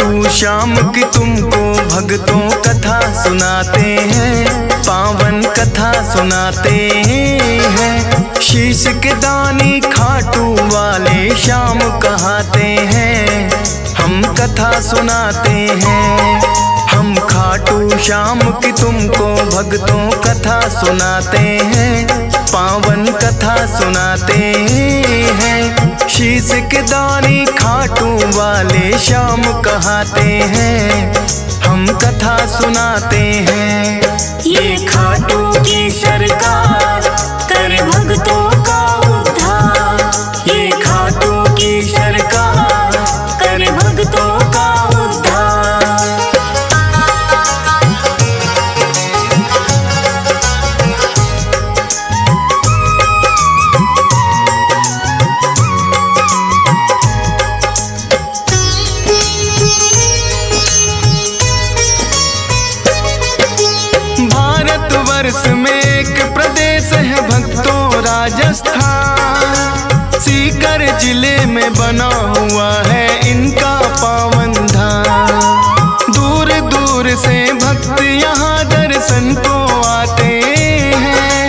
खाटू श्याम की तुमको भक्तों कथा सुनाते हैं, पावन कथा सुनाते हैं। शीश के दानी खाटू वाले श्याम कहाते हैं, हम कथा सुनाते हैं। हम खाटू श्याम की तुमको भक्तों कथा सुनाते हैं, पावन कथा सुनाते हैं। शीश के दानी खाटू वाले श्याम कहाते हैं, हम कथा सुनाते हैं। ये खाटू की सरकार कर भक्तों का उद्धार, ये खाटू की सरकार कर भक्तों का उद्धार। भारतवर्ष में एक प्रदेश है भक्तों राजस्थान, सीकर जिले में बना हुआ है इनका पावन धाम। दूर दूर से भक्त यहाँ दर्शन को आते हैं,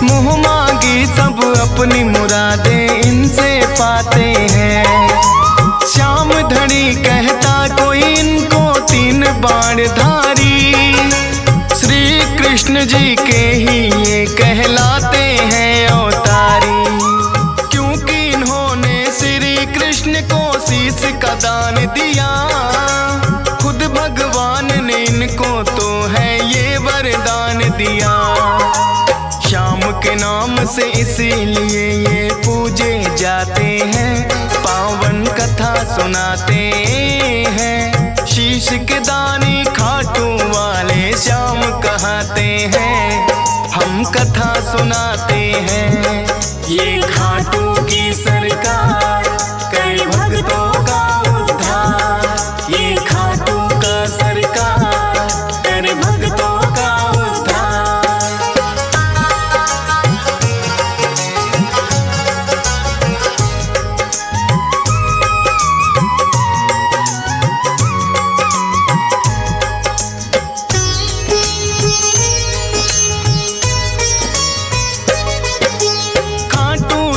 मुँह मांगी सब अपनी मुरादें इनसे पाते हैं। श्याम धनी कहता कोई इनको 3 बाण धारी, श्री कृष्ण जी के ही ये कहलाते हैं अवतारी। क्योंकि इन्होंने श्री कृष्ण को शीश का दान दिया, खुद भगवान ने इनको तो है ये वरदान दिया। श्याम के नाम से इसीलिए ये पूजे जाते हैं, पावन कथा सुनाते हैं। शीश के दानी खाटू वाले श्याम कहाते हैं, हम कथा सुनाते हैं। ये खाटू की सरकार कर भक्तों का उद्धार, ये खाटू का सरकार कर भक्तों का उद्धार।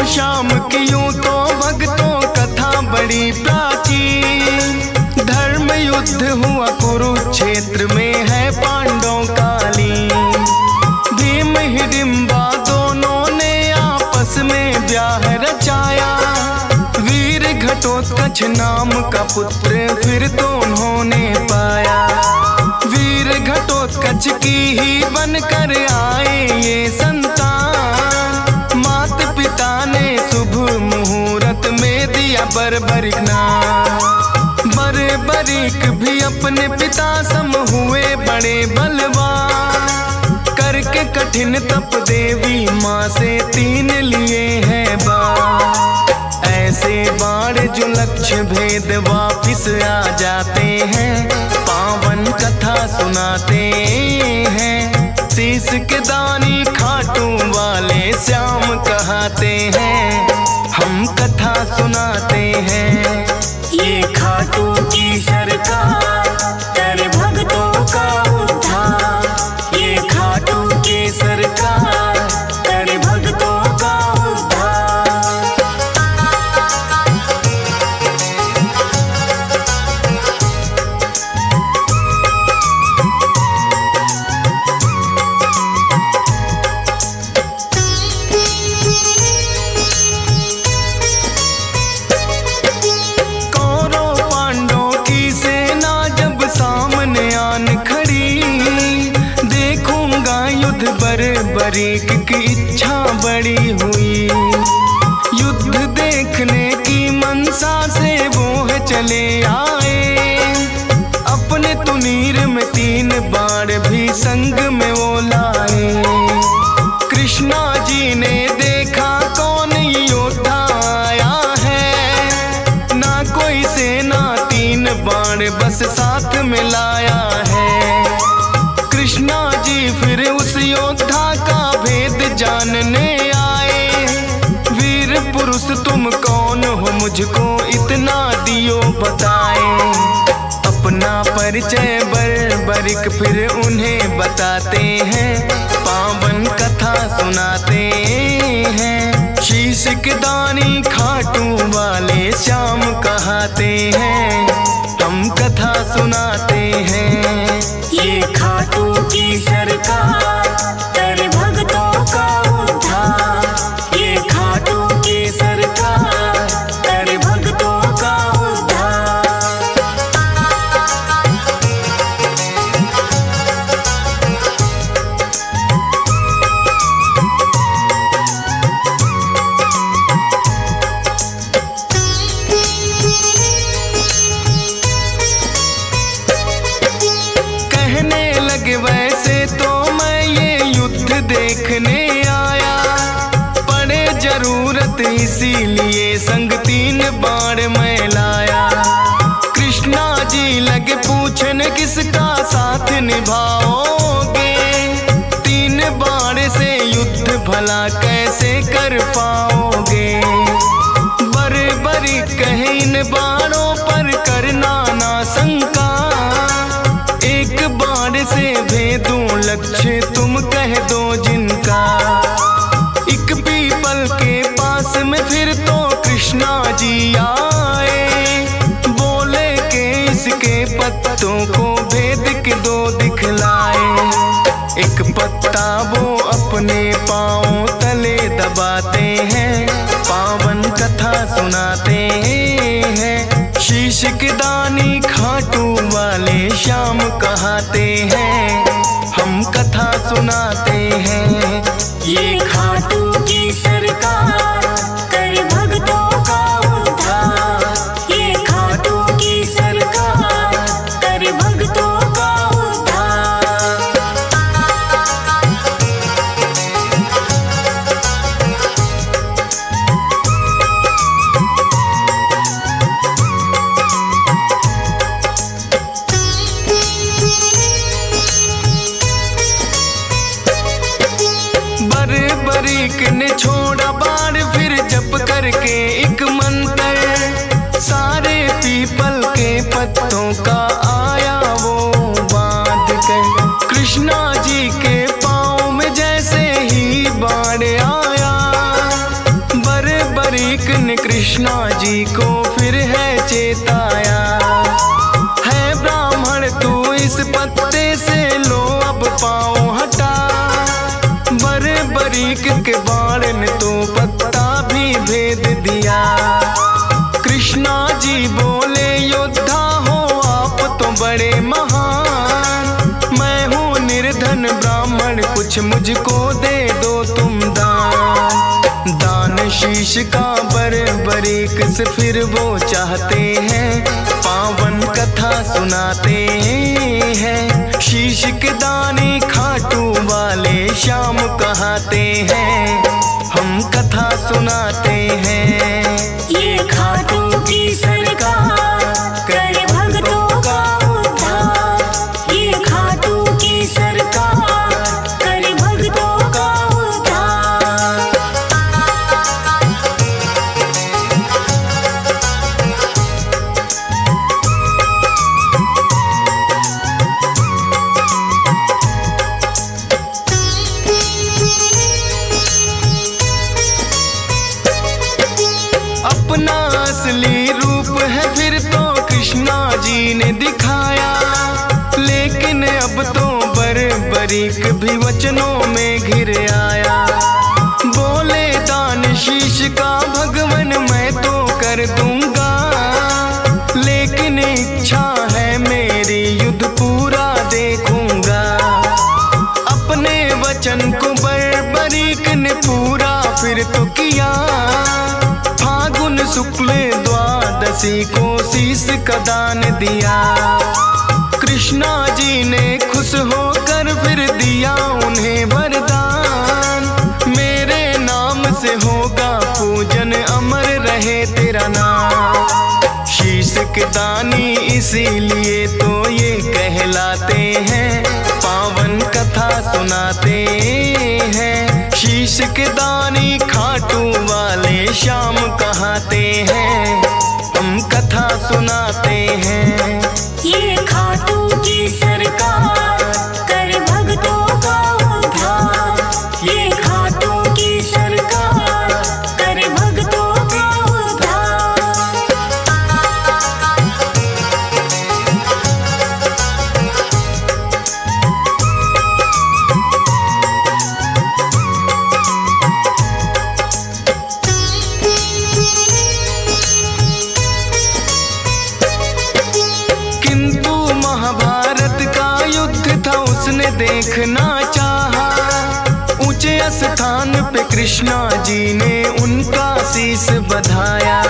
श्याम की यूं तो भक्तों कथा बड़ी प्राचीन, धर्म युद्ध हुआ कुरुक्षेत्र में है पांडवों कालीन। भीम हिडिंबा दोनों ने आपस में ब्याह रचाया, वीर घटोत्कच नाम का पुत्र फिर तो उन्होंने पाया। वीर घटोत्कच की ही बनकर आए ये संतान, मात पिता ने शुभ मुहूर्त में दिया बर्बरिक नाम। बर्बरिक भी अपने पिता सम हुए बड़े बलवान, करके कठिन तप देवी माँ से 3 लिए हैं बाण। ऐसे बाण जो लक्ष्य भेद वापिस आ जाते हैं, पावन कथा सुनाते हैं। शीश के दानी खाटू वाले श्याम कहाते हैं, हम कथा सुनाते हैं। ये खाटू की सरकार कर भक्तों का उद्धार, ये खाटू की सरकार कर भक्तों का उद्धार। बर्बरिक की इच्छा बड़ी हुई, युद्ध देखने की मनसा से वो चले आए। अपने तुनीर में 3 बाण भी संग में वो लाए। कृष्णा जी ने देखा कौन योद्धा आया है, ना कोई सेना 3 बाण बस साथ में लाया है। कृष्णा जी फिर उस योद्धा का भेद जानने आए। वीर पुरुष तुम कौन हो, मुझको इतना दियो बताए। अपना परिचय बर्बरिक फिर उन्हें बताते हैं, पावन कथा सुनाते हैं। शीश के दानी खाटू वाले श्याम कहाते हैं, हम कथा सुनाते हैं। ये खाटू की सरकार कर भक्तों का उद्धार। ये खाटू की सरकार कर भक्तों का उद्धार। वैसे तो मैं ये युद्ध देखने आया, पड़े जरूरत इसीलिए संग 3 बाण मैं लाया। कृष्णा जी लगे पूछन किसका साथ निभाओगे, 3 बाण से युद्ध भला कैसे कर पाओगे। बर्बरी कहे इन बाणों पर करना ना शंका, एक बाण से भेदूं लक्ष्य तुम कह दो जिनका। एक पीपल के पास में फिर तो कृष्णा जी आए, बोले के इसके पत्तों को भेद के 2 दिखलाए। एक पत्ता वो अपने पांव तले दबाते हैं, पावन कथा सुनाते हैं। शीश के दानी खाटू वाले श्याम कहाते हैं, हम कथा सुनाते हैं। ये खाटू की सरकार कर भक्तों का उद्धार। ये खाटू की सरकार कर भक्तों का उद्धार। बर्बरिक ने छोड़ा बाण फिर जप करके एक मंत्र, सारे पीपल के पत्तों का आया वो बांध कर। कृष्णा जी के पाँव में जैसे ही बाण आया, बर्बरिक ने कृष्णा जी को फिर है चेताया। है ब्राह्मण तू इस पत्ते से लो अब पाँव हटा, बर्बरिक के बाण ने तो पत्ता भी भेद दिया। कृष्णा जी बोले योद्धा हो आप तो बड़े महान, मैं हूँ निर्धन ब्राह्मण कुछ मुझको दे दो तुम दान। दान शीश का बर्बरिक से फिर वो चाहते हैं, पावन कथा सुनाते हैं। शीश के दानी खाटू वाले श्याम कहाते हैं, हम कथा सुनाते हैं। ये खाटू की सरकार कर भक्तों का उद्धार। ये खाटू की सरकार कर भक्तों का उद्धार। अपना असली रूप है फिर तो कृष्णा जी ने दिखाया, लेकिन अब तो बर्बरिक भी वचनों में घिर आया। बोले दान शीश का भगवन मैं तो कर दूंगा, लेकिन इच्छा है मेरी युद्ध पूरा देखूंगा। अपने वचन को बर्बरिक ने पूरा फिर तो किया, फागुन शुक्ल द्वादशी को शीश का दान दिया। कृष्णा जी ने खुश होकर फिर दिया उन्हें वरदान, मेरे नाम से होगा पूजन अमर रहे तेरा नाम। शीश के दानी इसीलिए तो ये कहलाते हैं, पावन कथा सुनाते हैं। शीश के दानी खाटू वाले श्याम कहाते हैं, हम कथा सुनाते हैं। ये देखना चाहा। ऊंचे स्थान पे कृष्णा जी ने उनका शीश बधाया।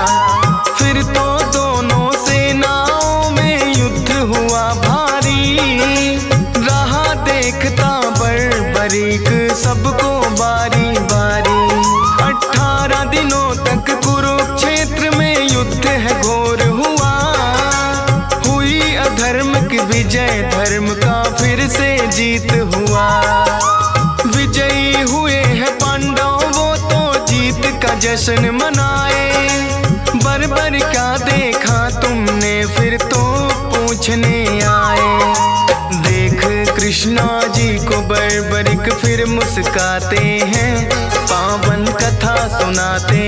फिर तो दोनों सेनाओं में युद्ध हुआ भारी। रहा देखता बर्बरीक सबको बारी बारी। 18 दिनों तक कुरुक्षेत्र में युद्ध है घोर हुआ। हुई अधर्म की विजय, धर्म का फिर से जीत हुआ। विजयी हुए हैं पांडव, वो तो जीत का जश्न मनाए। बर्बर क्या देखा तुमने, फिर तो पूछने आए। देख कृष्णा जी को बर्बरिक फिर मुस्काते हैं। पावन कथा सुनाते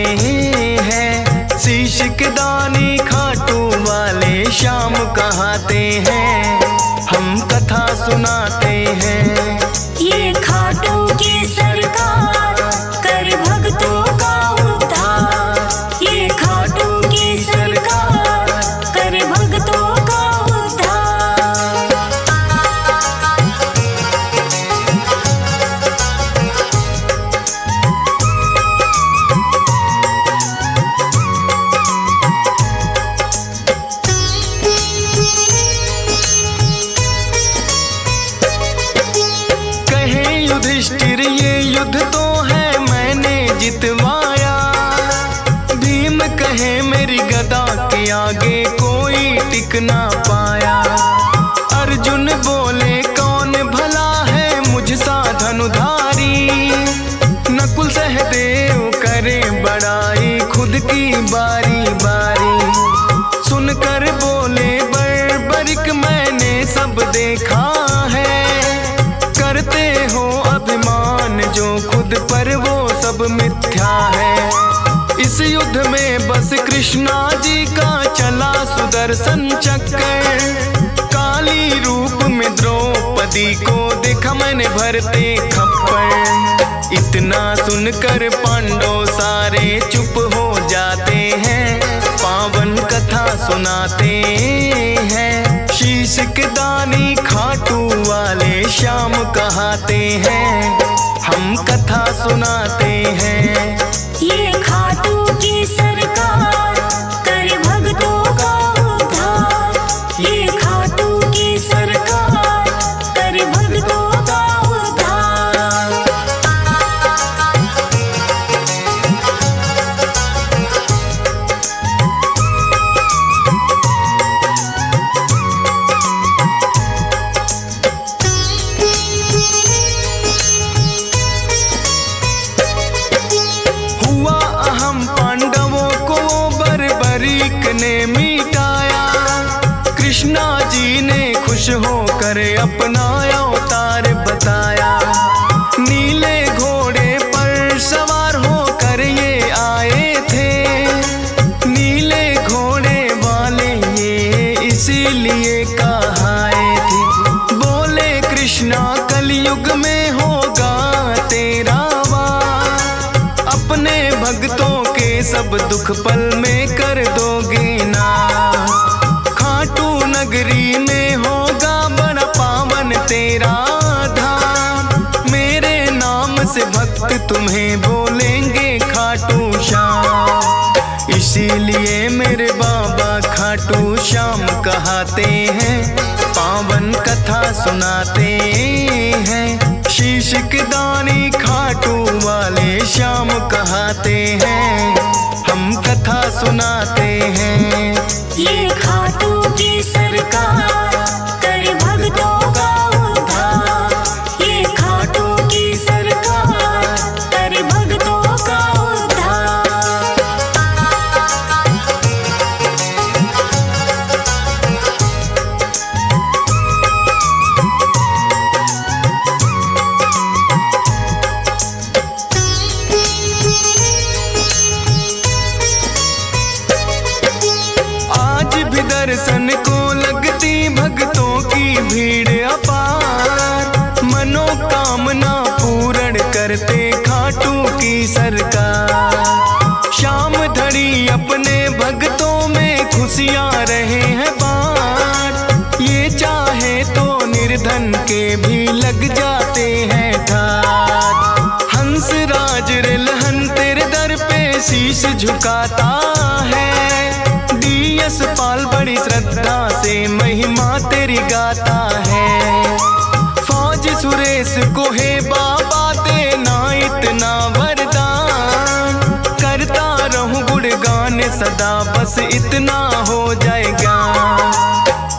हैं। शीश के दानी खाटू वाले श्याम कहाते हैं। हम कथा सुनाते हैं। ये खाटू की सरकार कर भक्तों का उद्धार। ये खाटू की सरकार कर भक्तों का उद्धार। युधिष्ठिर ये युद्ध तो है मैंने जितवाया। भीम कहे मेरी गदा के आगे कोई टिक ना पाया। अर्जुन बोले कौन भला है मुझसा धनुधारी। नकुल सहदेव करे बड़ाई खुद की बारी बारी। सुनकर बोले बर्बरिक मैंने सब देखा है। करते हो अभिमान जो खुद पर वो सब मिथ्या है। इस युद्ध में बस कृष्णा जी का चला सुदर्शन चक्कर। काली रूप में द्रौपदी को देखा मैंने भरते खप्पर। इतना सुनकर पांडव सारे चुप हो जाते हैं। पावन कथा सुनाते हैं। शीश के दानी खाटू वाले श्याम कहाते हैं। हम कथा सुनाते हैं। ये खाटू की सरकार कर भक्तों का उद्धार। ये खाटू की सरकार कर भक्तों का उद्धार। ने मिटाया। कृष्णा जी ने खुश होकर अपना अवतार बताया। नीले घोड़े पर सवार होकर ये आए थे। नीले घोड़े वाले ये इसीलिए कहाए थे। बोले कृष्णा कलयुग में होगा तेरा वार। अपने भक्तों के सब दुख पल में कर दोगे नाश। खाटू नगरी में होगा बड़ा पावन तेरा धाम। मेरे नाम से भक्त तुम्हें बोलेंगे खाटू श्याम। इसीलिए मेरे बाबा खाटू श्याम कहाते हैं। पावन कथा सुनाते हैं। शीश के दानी खाटू वाले श्याम कहाते हैं। हम कथा सुनाते हैं। ये खाटू की सरकार कर भक्तों का उद्धार। ये खाटू की सरकार कर भक्तों का उद्धार। दर्शन को लगती भक्तों की भीड़ अपार। मनोकामना पूर्ण करते खाटू की सरकार। शाम धड़ी अपने भक्तों में खुशियां रहे हैं बाँट। ये चाहे तो निर्धन बन के भी लग जाते हैं ठाठ। हंस राज रिलहन तेरे दर पे शीश झुकाता है। डीएस पाल बड़ी श्रद्धा से महिमा तेरी गाता है। फौज सुरेश को है बाबा देना इतना वरदान। करता रहूं गुणगान सदा बस इतना हो जाएगा।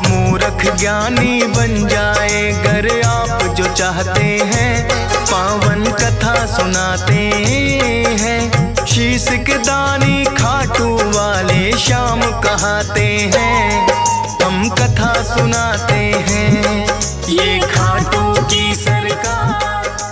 मूर्ख ज्ञानी बन जाए गर आप जो चाहते हैं। पावन कथा सुनाते हैं। शीश के दानी खाटू वाले श्याम कहाते हैं। हम कथा सुनाते हैं। ये खाटू की सरकार।